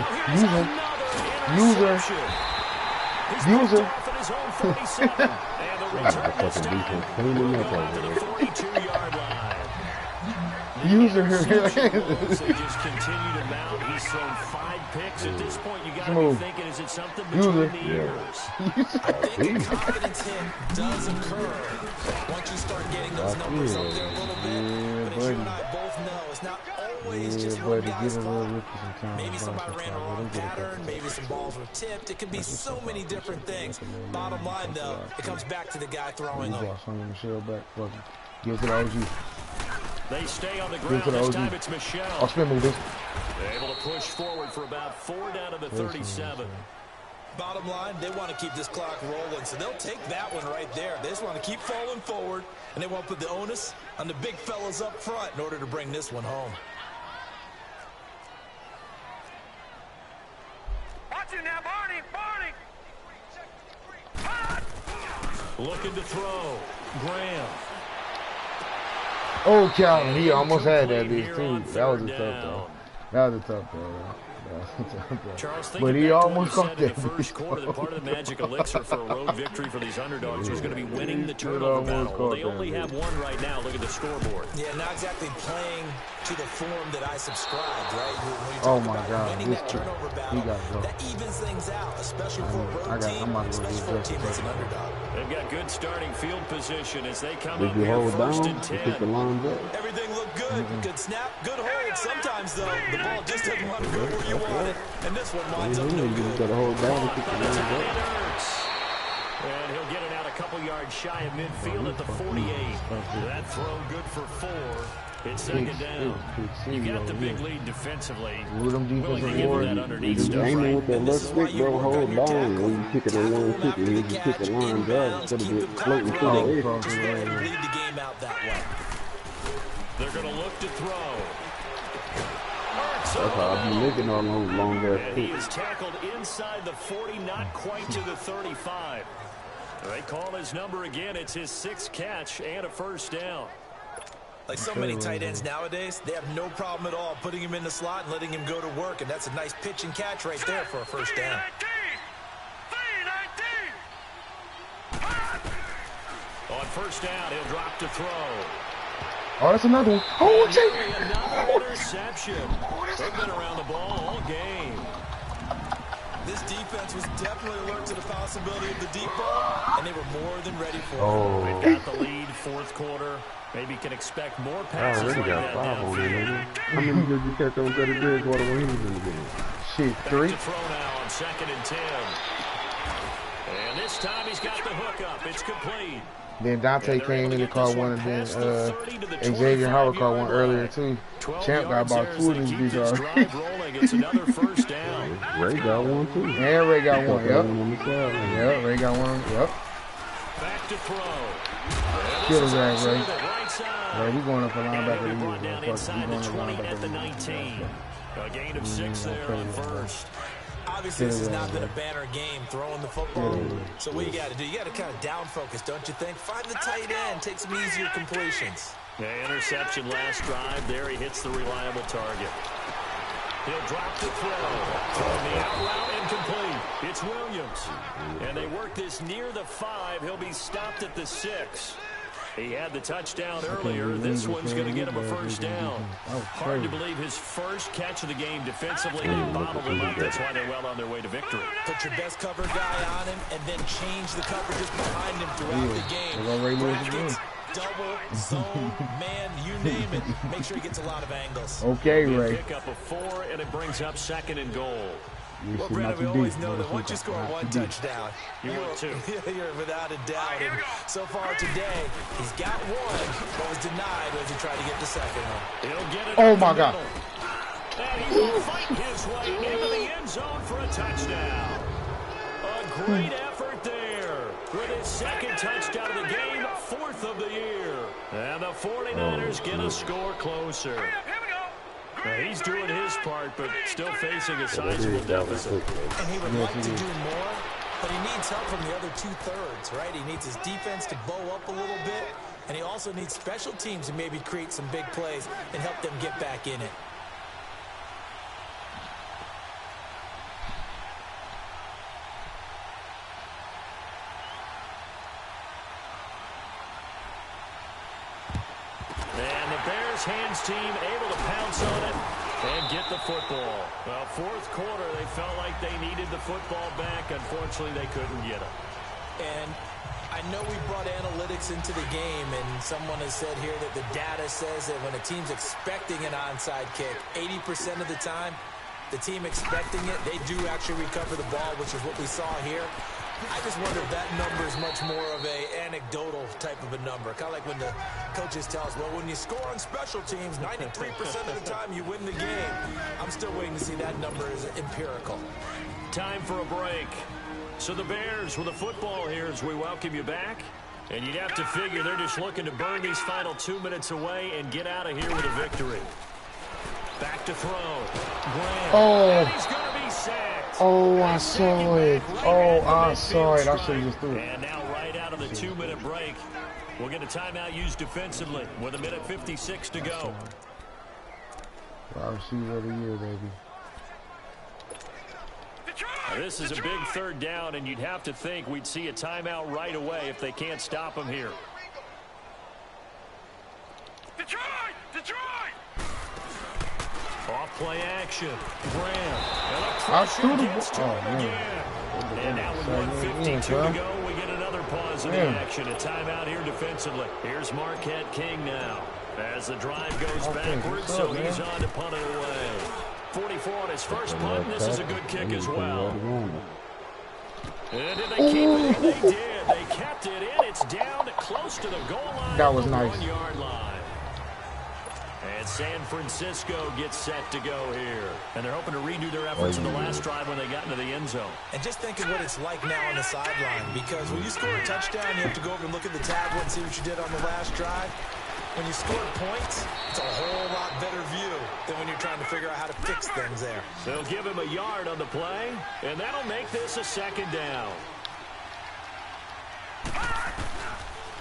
the return this time to the 42-yard line. User. They just continue to mount. He's thrown 5 picks. At this point, you got to be thinking, is it something between the ears? I think a confidence hit does occur once you start getting those numbers up there a little bit. But as you and I both know, it's not always just one guy's fault. Maybe somebody ran a wrong pattern. Maybe some balls were tipped. It can be so many different things. Bottom line, though, it comes back to the guy throwing them. Give it to the OG. They stay on the ground. This time it's Michelle. I'll spin move this. They're able to push forward for about 4 down to the 37. Bottom line, they want to keep this clock rolling, so they'll take that one right there. They just want to keep falling forward, and they won't put the onus on the big fellas up front in order to bring this one home. Watch it now, Barney! Looking to throw. Graham. Oh, Calvin, he almost had that bitch too. That was a tough though. That was a tough though. Charles, but he almost caught that. In the first quarter, that part of the magic elixir for a road victory for these underdogs was going to be winning the turnover battle. Well, they only have one right now. Look at the scoreboard. Yeah, not exactly playing to the form that I subscribed, right? Oh my God, winning that turnover battle, that evens things out, especially for a road team, especially for a team that's an underdog. They've got good starting field position as they come up here 1st and 10. Everything looked good. Good snap, good hold. Sometimes, though, the ball just doesn't want to go where you want it. And this one winds up no good. You got to hold down and kick the line up. And he'll get it out a couple yards shy of midfield at the 48. That throw good for 4. It's second down. You got the big lead defensively. Willing to give him that underneath stuff, right? With that left stick, bro, hold line. When you kick it on one kick, and you kick the line drive instead of just floating through the air. Just lead the game out that way. They're going to look to throw. That's how I've been making all those long ass And he is tackled inside the 40, not quite to the 35. They call his number again. It's his 6th catch and a first down. Like so many tight ends nowadays, they have no problem at all putting him in the slot and letting him go to work, and that's a nice pitch and catch right there for a first down. On first down, he'll drop to throw. Oh, that's another one. Oh, Another interception. They've been around the ball all game. This defense was definitely alert to the possibility of the deep ball, and they were more than ready for it. They've got the lead, 4th quarter. Maybe can expect more passes like that downfield. How many did you catch on Teddy Bridgewater when he was in the game? Shit, 3. Back to throw now on 2nd and 10. And this time he's got the hook up. It's complete. Then Dante came in and caught one, and then Xavier Howard caught one earlier too. Champ got about 2 of these big yards. It's another first down. Ray got one too. And Ray got one. Yep, Ray got one. Yep. Back to throw. Kill his ass, Ray. Ray, we going up for linebacker. Brought down inside the 20 at the 19. A gain of 6 there on first. Obviously, this has not been a banner game throwing the football. So what you got to do, you got to kind of down focus, don't you think? Find the tight end, take some easier completions. The interception last drive. There he hits the reliable target. He'll drop the throw. Throwing the out route incomplete. It's Williams. And they work this near the 5. He'll be stopped at the 6. He had the touchdown earlier. This one's going to get him a first down. Hard to believe his first catch of the game defensively. They bottled him up. That's why they're well on their way to victory. Put your best cover guy on him and then change the coverages behind him throughout the game. Brackets, double, zone, man, you name it. Make sure he gets a lot of angles. Okay, Ray. Pick up a 4, and it brings up 2nd and goal. Well, Brandon, we always know that once you score one touchdown, you're without a doubt. And so far today, he's got one, but was denied as he tried to get the second one. He'll get it. Oh, my God. And he will fight his way into the end zone for a touchdown. A great effort there with his 2nd touchdown of the game, 4th of the year. And the 49ers get a score closer. He's doing his part, but still facing a sizable deficit. And he would like to do more, but he needs help from the other 2/3, right? He needs his defense to bow up a little bit, and he also needs special teams to maybe create some big plays and help them get back in it. And the Bears hands team able to pounce on it and get the football. Well, 4th quarter, they felt like they needed the football back. Unfortunately, they couldn't get it. And I know we brought analytics into the game, and someone has said here that the data says that when a team's expecting an onside kick, 80% of the time, the team expecting it, they do actually recover the ball, which is what we saw here. I just wonder if that number is much more of a anecdotal type of a number. Kind of like when the coaches tell us, well, when you score on special teams, 93% of the time you win the game. I'm still waiting to see that number as empirical. Time for a break. So the Bears with the football here as we welcome you back. And you'd have to figure they're just looking to burn these final 2 minutes away and get out of here with a victory. Back to throw. Graham. Oh. And he's going to be sacked. Oh, I saw it. Oh, I saw it. I should have just threw it. And now right out of the 2-minute break, we'll get a timeout used defensively with 1:56 to go. I'll see you every year, baby. Now, this is a big 3rd down, and you'd have to think we'd see a timeout right away if they can't stop him here. Detroit! Off play action. Graham. I threw the ball. And now with 1:52 to go, we get another pause in the action. A timeout here defensively. Here's Marquette King now. As the drive goes backwards, so he's on to punt it away. 44 on his first punt. This is a good kick as well. And did they keep it? They did. kept it in. It's down close to the goal line. That was nice. 1 yard line. And San Francisco gets set to go here. And they're hoping to redo their efforts in the last drive when they got into the end zone. And just think of what it's like now on the sideline, because when you score a touchdown, you have to go over and look at the tablet and see what you did on the last drive. When you score points, it's a whole lot better view than when you're trying to figure out how to fix things there. They'll give him a yard on the play, and that'll make this a second down.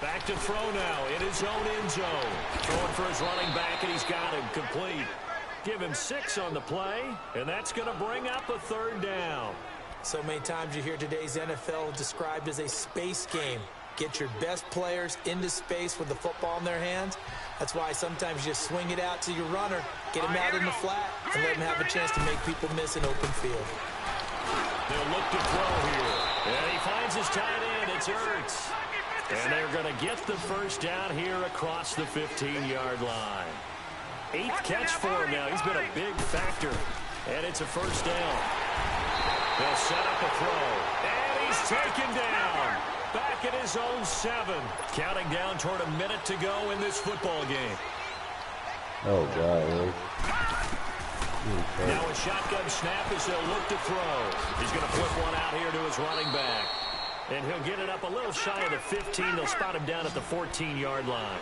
Back to throw now in his own end zone. Throwing for his running back, and he's got him complete. Give him 6 on the play, and that's going to bring up a third down. So many times you hear today's NFL described as a space game. Get your best players into space with the football in their hands. That's why sometimes you just swing it out to your runner, get him out in the flat, and let him have a chance to make people miss an open field. They'll look to throw here. And he finds his tight end. It's Ertz. And they're going to get the first down here across the 15-yard line. 8th catch for him now. He's been a big factor. And it's a first down. They'll set up a throw. And he's taken down. Back at his own 7. Counting down toward a minute to go in this football game. Oh, God. Now a shotgun snap as they'll look to throw. He's going to flip one out here to his running back. And he'll get it up a little shy of the 15. They'll spot him down at the 14-yard line.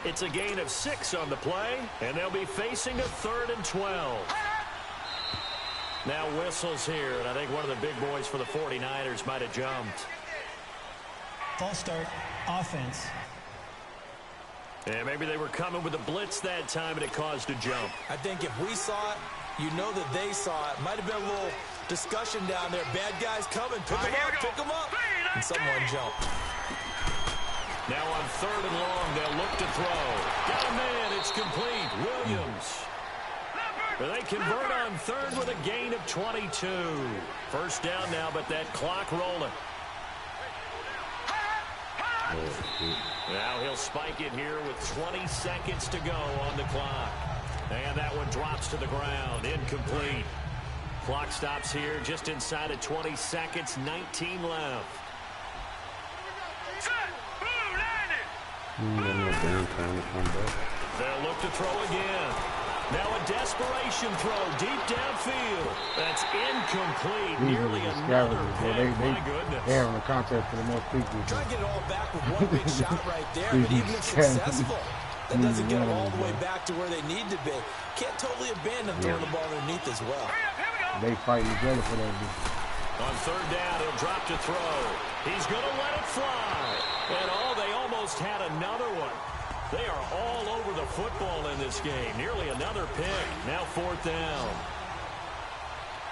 It's a gain of 6 on the play, and they'll be facing a 3rd and 12. Now whistles here, and I think one of the big boys for the 49ers might have jumped. False start, offense. And maybe they were coming with a blitz that time, and it caused a jump. I think if we saw it, you know that they saw it. Might have been a little discussion down there. Bad guys coming. Pick them up. And someone jumped. Now on 3rd and long, they'll look to throw. Got a man. It's complete. Williams. But they convert on 3rd with a gain of 22. First down now, but that clock rolling. Now he'll spike it here with 20 seconds to go on the clock. And that one drops to the ground. Incomplete. Clock stops here just inside of 20 seconds. 19 left. They'll look to throw again. Now a desperation throw deep downfield. That's incomplete. Nearly another pick. My goodness. They're having a contest for the most people. Try to get it all back with one big shot right there, but even if successful, that doesn't get them all the way back to where they need to be. Can't totally abandon throwing the ball underneath as well. They fight each other for that. On 3rd down, he'll drop to throw. He's going to let it fly. And they almost had another one. They are all over the football in this game. Nearly another pick. Now 4th down.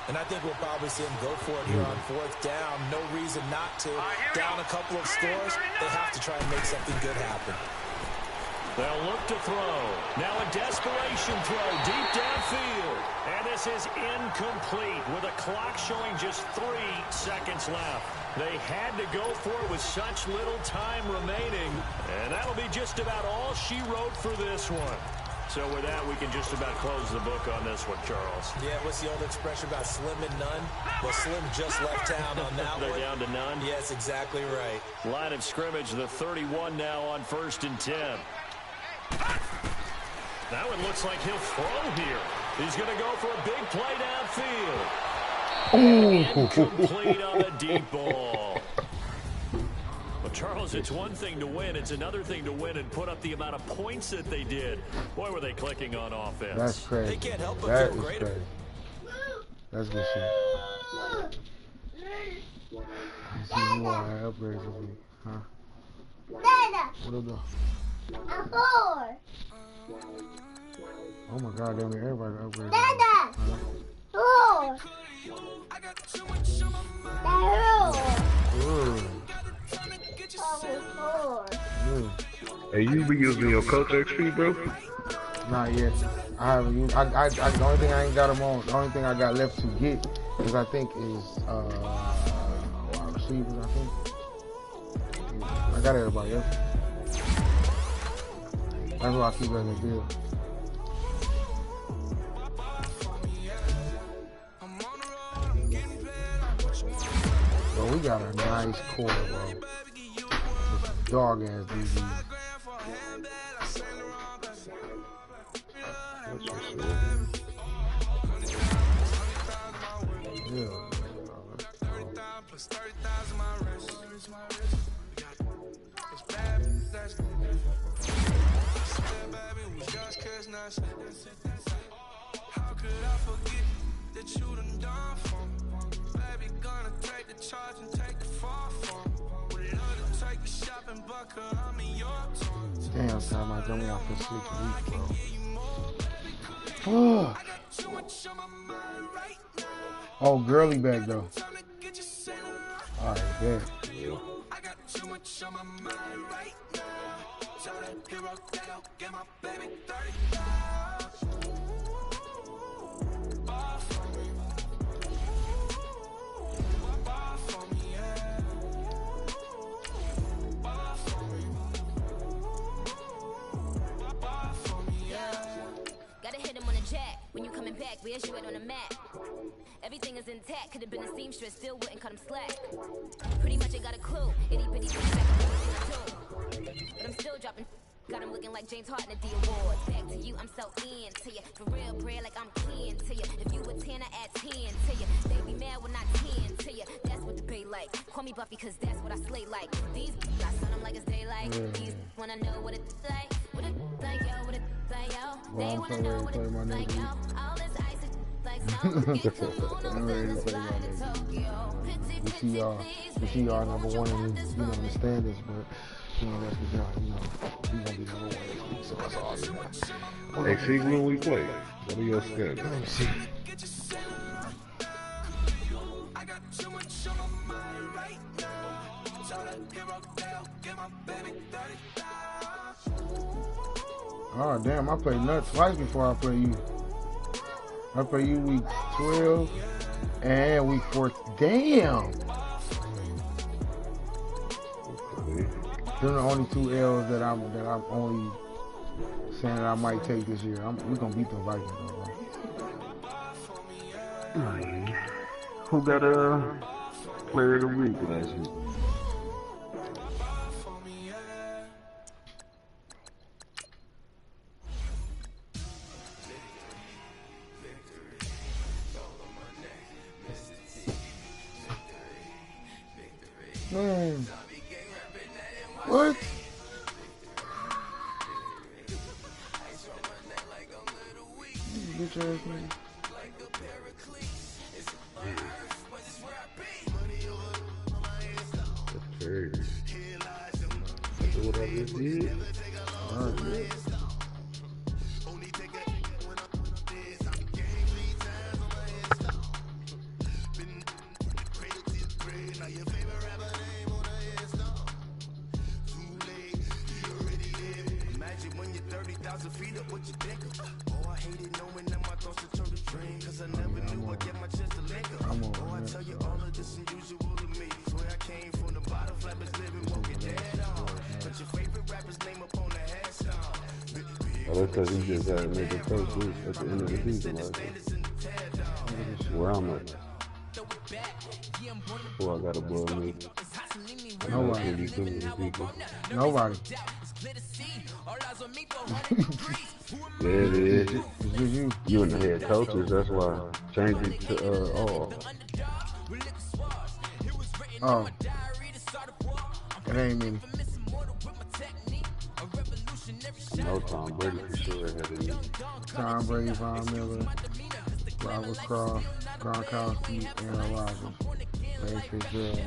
And I think we'll probably see him go for it here on 4th down. No reason not to. Down a couple of scores, they have to try and make something good happen. They'll look to throw. Now a desperation throw deep downfield. And this is incomplete with a clock showing just 3 seconds left. They had to go for it with such little time remaining. And that'll be just about all she wrote for this one. So with that, we can just about close the book on this one, Charles. Yeah, what's the old expression about slim and none? Well, Slim just left town on that They're one. down to none? Yes, exactly right. Line of scrimmage, the 31 now on 1st and 10. Now it looks like he'll throw here. He's going to go for a big play downfield. Incomplete on a deep ball. Well, Charles, it's one thing to win. It's another thing to win and put up the amount of points that they did. Boy, were they clicking on offense. That's crazy. They can't help but that feel great. Crazy. That's good shit. I see you want to upgrade to me, huh? What up, though? Oh my God, damn it, everybody upgrade. Hey, you be using your Coach XP, bro? Not yet. I haven't used. The only thing I ain't got them on. The only thing I got left to get is I think wide receivers. I think I got everybody else. That's why I keep letting it build. Bro, we got a nice core, bro. dog ass DB. How could I forget that you done done for me? Baby, gonna take the charge and take it far from me. Would love to take you shopping, but I'm in your tongue. Damn, time I got me off for 6 weeks, bro. Oh, girly back though. Alright, yeah. I got too much on my mind right now. Tell that hero that I'll get my baby 30,000. Bar for me. Bar for me, yeah. Bar for me. Bar for me, yeah. Gotta hit him on the jack. When you coming back, where's you at on the map? Everything is intact. Could have been a seamstress, still wouldn't cut him slack. Pretty much I got a clue. Itty bitty back up everything I do. But I'm still dropping. Got him looking like James Harden at the awards. Back to you, I'm so into you. For real, bread like I'm kin to you. If you a 10, I add 10 to you. They be mad when I 10 to you. That's what the bay like. Call me Buffy, cause that's what I slay like. These I son them like it's daylight. These wanna know what it's like. What it like, yo, what it like, yo. They wanna know what it's like, yo. All this ice is like snow. Get kimonos and the slide to Tokyo. We see y'all number one in the standings, but you know, that's what y'all, we gonna be number one this week, so that's all you know. Hey, see when we play. What are your schedules? Let me see. I got too much on my mind right now. Tell that hero that I'll get my baby 30,000. Oh damn, I played nuts twice before I play you. I play you week 12 and week 14. Damn! They're the only 2 L's that I'm only saying that I might take this year. We're gonna beat the Vikings, bro. Who got a player of the week last week? Man. What? Bitch ass nigga. That's what I just did. Alright. Because he just had to make a first week at the end of the season last year. Where I'm at. Who I got above me? Nobody. Nobody. Yeah, it is. It's just you. You and the head coaches, that's why. Change it to all. Oh. It ain't many. No, Tom Brady for sure had it. Tom Brady, Von Miller, Robert Kraft, Gronkowski, Aaron Rodgers, Larry Fitzgerald.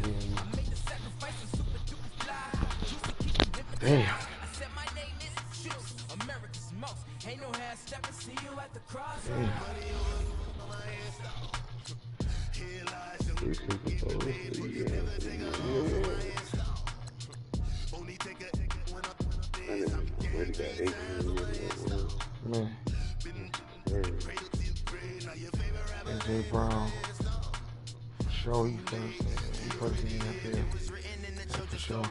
Damn. Man. AJ Brown. Show he first in the NFL. That's for sure.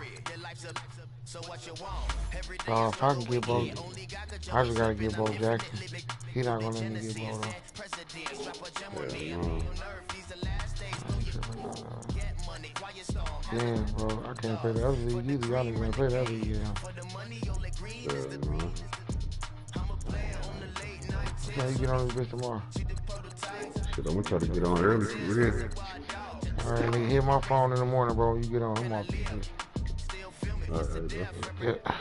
If I can get Bo, I just gotta get Bo Jackson. He not gonna let me get Bo though. Damn, bro, I can't play the other league either. Y'all niggas gonna play the other league, yeah. Can you get on this bitch tomorrow? Shit, I'm gonna try to get on early for real. Alright, nigga, hit my phone in the morning, bro. You get on. I'm off this bitch. Alright, bro. Yeah.